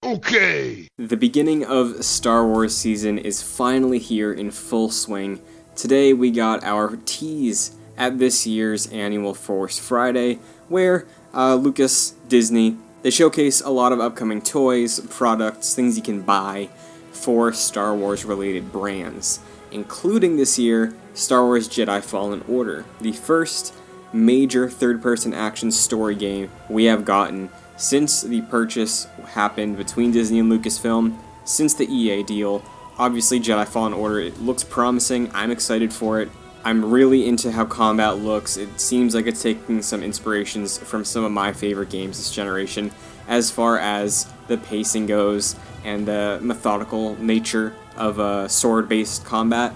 Okay! The beginning of Star Wars season is finally here in full swing. Today we got our tease at this year's annual Force Friday, where Lucas, Disney, they showcase a lot of upcoming toys, products, things you can buy for Star Wars related brands, including this year Star Wars Jedi Fallen Order, the first major third-person action story game we have gotten since the purchase happened between Disney and Lucasfilm, since the EA deal. Obviously, Jedi Fallen Order, it looks promising. I'm excited for it. I'm really into how combat looks. It seems like it's taking some inspirations from some of my favorite games this generation, as far as the pacing goes and the methodical nature of sword-based combat.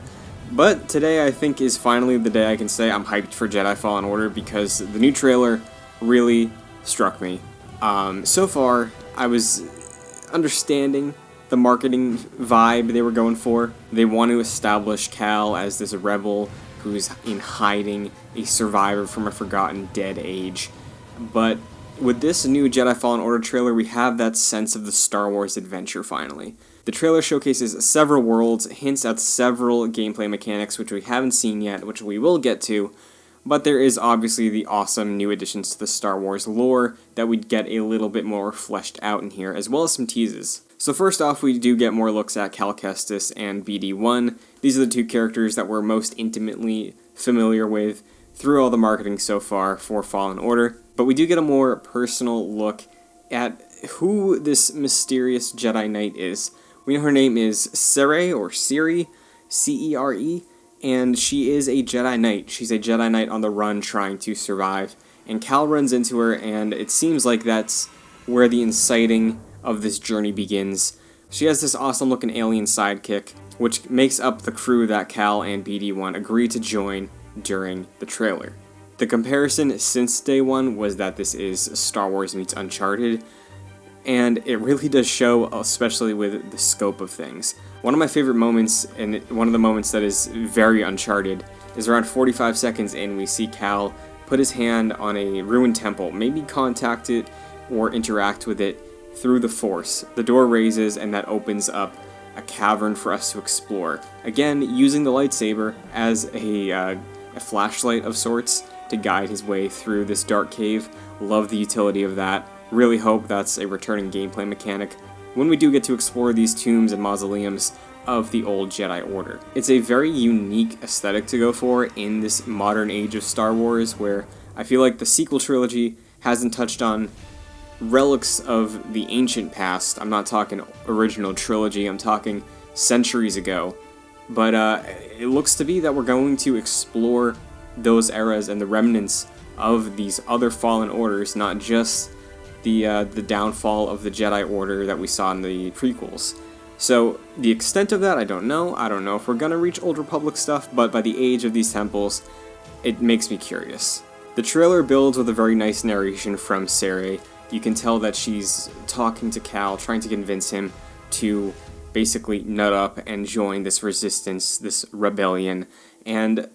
But today, I think, is finally the day I can say I'm hyped for Jedi Fallen Order, because the new trailer really struck me. So far, I was understanding the marketing vibe they were going for. They want to establish Cal as this rebel who's in hiding, a survivor from a forgotten dead age. But with this new Jedi Fallen Order trailer, we have that sense of the Star Wars adventure finally. The trailer showcases several worlds, hints at several gameplay mechanics which we haven't seen yet, which we will get to, but there is obviously the awesome new additions to the Star Wars lore that we'd get a little bit more fleshed out in here, as well as some teases. So first off, we do get more looks at Cal Kestis and BD-1. These are the two characters that we're most intimately familiar with through all the marketing so far for Fallen Order, but we do get a more personal look at who this mysterious Jedi Knight is. We know her name is Cere, or Cere, C-E-R-E, and she is a Jedi Knight. She's a Jedi Knight on the run trying to survive, and Cal runs into her, and it seems like that's where the inciting of this journey begins. She has this awesome looking alien sidekick, which makes up the crew that Cal and BD-1 agree to join during the trailer. The comparison since day one was that this is Star Wars meets Uncharted, and it really does show, especially with the scope of things. One of my favorite moments, and one of the moments that is very Uncharted, is around 45 seconds in. We see Cal put his hand on a ruined temple, maybe contact it or interact with it through the Force. The door raises and that opens up a cavern for us to explore. Again, using the lightsaber as a flashlight of sorts to guide his way through this dark cave. Love the utility of that. Really hope that's a returning gameplay mechanic when we do get to explore these tombs and mausoleums of the old Jedi Order. It's a very unique aesthetic to go for in this modern age of Star Wars, where I feel like the sequel trilogy hasn't touched on relics of the ancient past. I'm not talking original trilogy, I'm talking centuries ago. But it looks to be that we're going to explore those eras and the remnants of these other fallen orders, not just the downfall of the Jedi Order that we saw in the prequels. So the extent of that, I don't know. I don't know if we're gonna reach Old Republic stuff, but by the age of these temples, it makes me curious. The trailer builds with a very nice narration from Cere. You can tell that she's talking to Cal, trying to convince him to basically nut up and join this resistance, this rebellion, and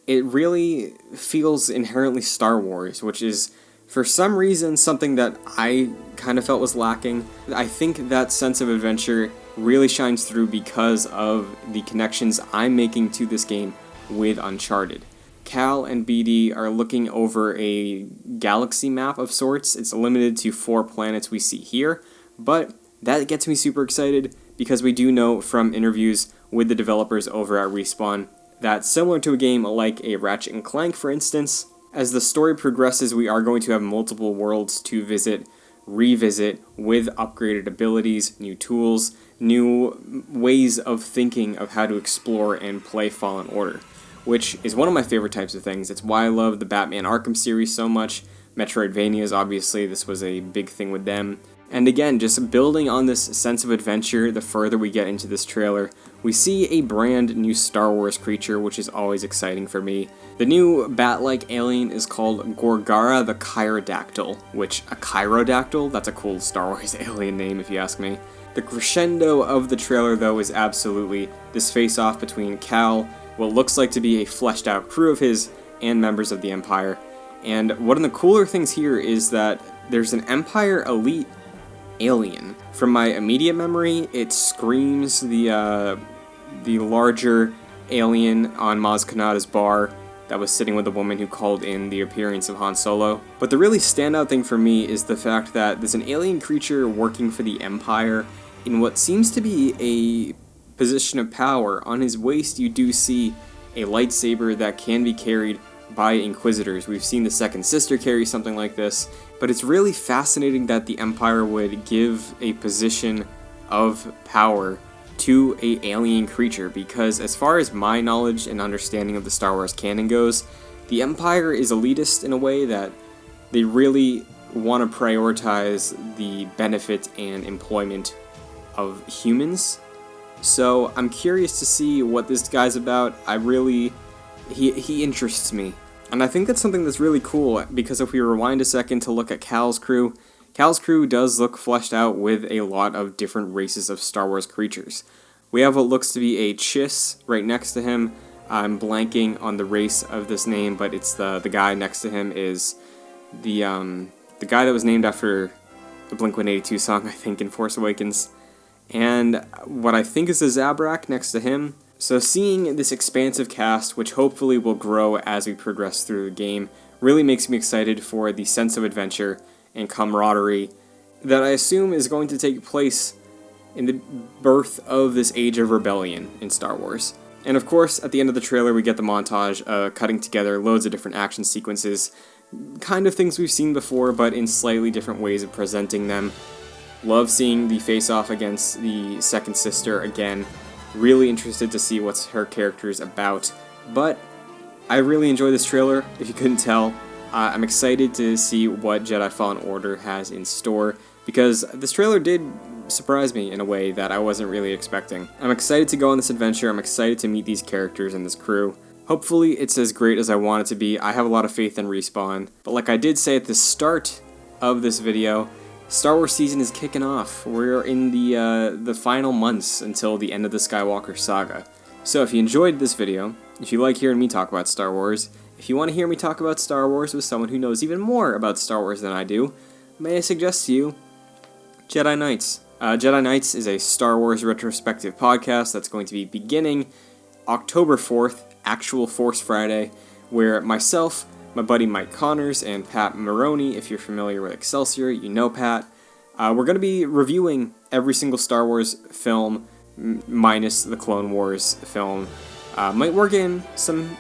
it really feels inherently Star Wars, which is, for some reason, something that I kind of felt was lacking. I think that sense of adventure really shines through because of the connections I'm making to this game with Uncharted. Cal and BD are looking over a galaxy map of sorts. It's limited to 4 planets we see here, but that gets me super excited because we do know from interviews with the developers over at Respawn that, similar to a game like a Ratchet & Clank, for instance, as the story progresses, we are going to have multiple worlds to visit, revisit, with upgraded abilities, new tools, new ways of thinking of how to explore and play Fallen Order, which is one of my favorite types of things. It's why I love the Batman Arkham series so much. Metroidvanias, obviously, this was a big thing with them. And again, just building on this sense of adventure, the further we get into this trailer, we see a brand new Star Wars creature, which is always exciting for me. The new bat-like alien is called Gorgara the Chirodactyl, which, a Chirodactyl? That's a cool Star Wars alien name if you ask me. The crescendo of the trailer, though, is absolutely this face-off between Cal, what looks like to be a fleshed-out crew of his, and members of the Empire. And one of the cooler things here is that there's an Empire elite alien. From my immediate memory, it screams the larger alien on Maz Kanata's bar that was sitting with the woman who called in the appearance of Han Solo. But the really standout thing for me is the fact that there's an alien creature working for the Empire in what seems to be a position of power. On his waist, you do see a lightsaber that can be carried by Inquisitors. We've seen the Second Sister carry something like this, but it's really fascinating that the Empire would give a position of power to a alien creature, because as far as my knowledge and understanding of the Star Wars canon goes, the Empire is elitist in a way that they really want to prioritize the benefit and employment of humans. So I'm curious to see what this guy's about. He interests me. And I think that's something that's really cool, because if we rewind a second to look at Cal's crew does look fleshed out with a lot of different races of Star Wars creatures. We have what looks to be a Chiss right next to him. I'm blanking on the race of this name, but it's the guy next to him is the guy that was named after the Blink-182 song, I think, in Force Awakens. And what I think is a Zabrak next to him. So seeing this expansive cast, which hopefully will grow as we progress through the game, really makes me excited for the sense of adventure and camaraderie that I assume is going to take place in the birth of this age of rebellion in Star Wars. And of course, at the end of the trailer, we get the montage cutting together loads of different action sequences, kind of things we've seen before, but in slightly different ways of presenting them. Love seeing the face-off against the Second Sister again. Really interested to see what her character is about. But I really enjoy this trailer, if you couldn't tell. I'm excited to see what Jedi Fallen Order has in store, because this trailer did surprise me in a way that I wasn't really expecting. I'm excited to go on this adventure. I'm excited to meet these characters and this crew. Hopefully it's as great as I want it to be. I have a lot of faith in Respawn. But like I did say at the start of this video, Star Wars season is kicking off. We're in the final months until the end of the Skywalker saga. So if you enjoyed this video, if you like hearing me talk about Star Wars, if you want to hear me talk about Star Wars with someone who knows even more about Star Wars than I do, may I suggest to you Jedi Nights. Jedi Nights is a Star Wars retrospective podcast that's going to be beginning October 4th, actual Force Friday, where myself, my buddy Mike Connors, and Pat Maroney, if you're familiar with Excelsior, you know Pat, we're going to be reviewing every single Star Wars film minus the Clone Wars film. Might work in some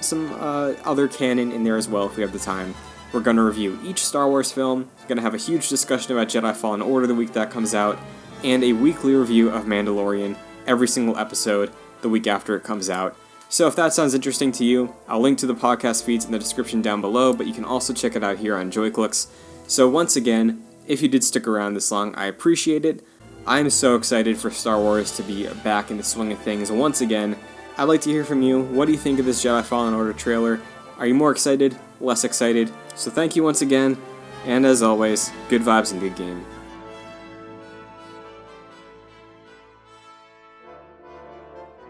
other canon in there as well if we have the time. We're going to review each Star Wars film, going to have a huge discussion about Jedi Fallen Order the week that comes out, and a weekly review of Mandalorian every single episode the week after it comes out. So if that sounds interesting to you, I'll link to the podcast feeds in the description down below, but you can also check it out here on JoyClicks. So once again, if you did stick around this long, I appreciate it. I'm so excited for Star Wars to be back in the swing of things once again. I'd like to hear from you. What do you think of this Jedi Fallen Order trailer? Are you more excited? Less excited? So thank you once again, and as always, good vibes and good game.